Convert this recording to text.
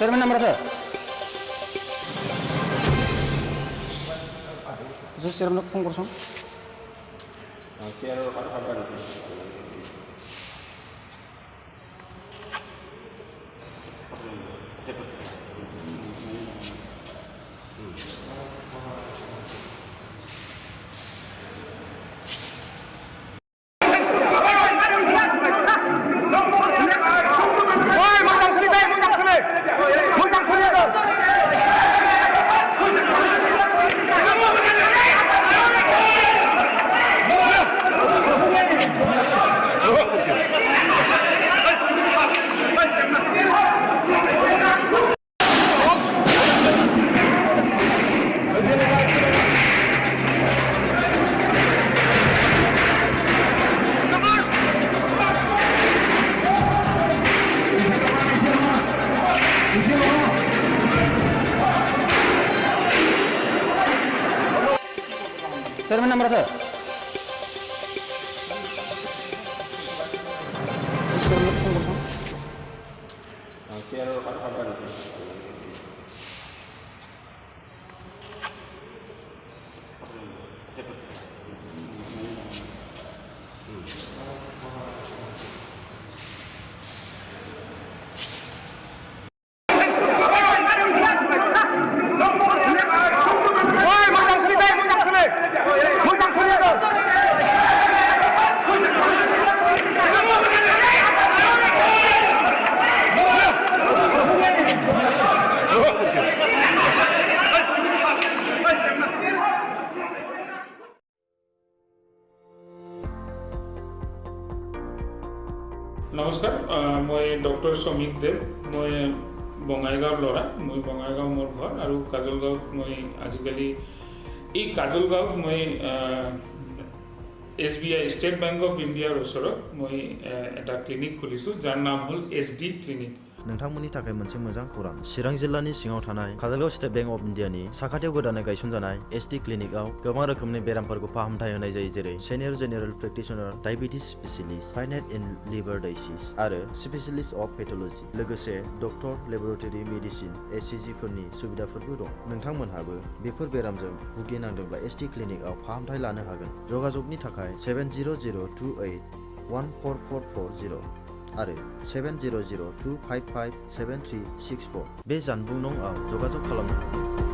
Sir, number sir. Just share my phone person. Sir, number sir. নমস্কাৰ মই doctor Samik দেৱ মই বঙাইগাঁৱৰ ল'ৰা মই বঙাইগাঁও মোৰ ঘৰ আৰু কাজলগাঁৱত মই আজিকালি এই কাজলগাঁৱত মই SBI ষ্টেট বেংক অফ ইণ্ডিয়াৰ ওচৰত মই এটা ক্লিনিক খুলিছোঁ যাৰ নাম হ'ল SD ক্লিনিক नोंथांमोननि थाखाय मोनसे मोजां खौरां चिरां जिल्लानि सिङाव थानाय काजलगांव स्टेट बेंक अफ इन्डियानि साखाथियाव गोदानै गायसनजानाय SD क्लिनिकआव गोबां रोखोमनि बेरामफोरखौ फाहामथाय होनाय जायो जेरै senior general practitioner diabetes specialist फाइनाइट इन लिभार डायसिस आरो स्पेशलिस्ट अफ पेथोलॉजी लोगोसे डक्टर लेबोरेटरी मेडिसिन ECG फोरनि सुबिदाफोरबो दं नोंथांमोनहाबो बेफोर बेरामजों भुगिनांदोंब्ला SD क्लिनिकआव फाहामथाय लानो हागोन जगाजगनि थाखाय 7002814440 आरो 7002557364 बे जानबुं नंआव जगाजग खालामनो हागोन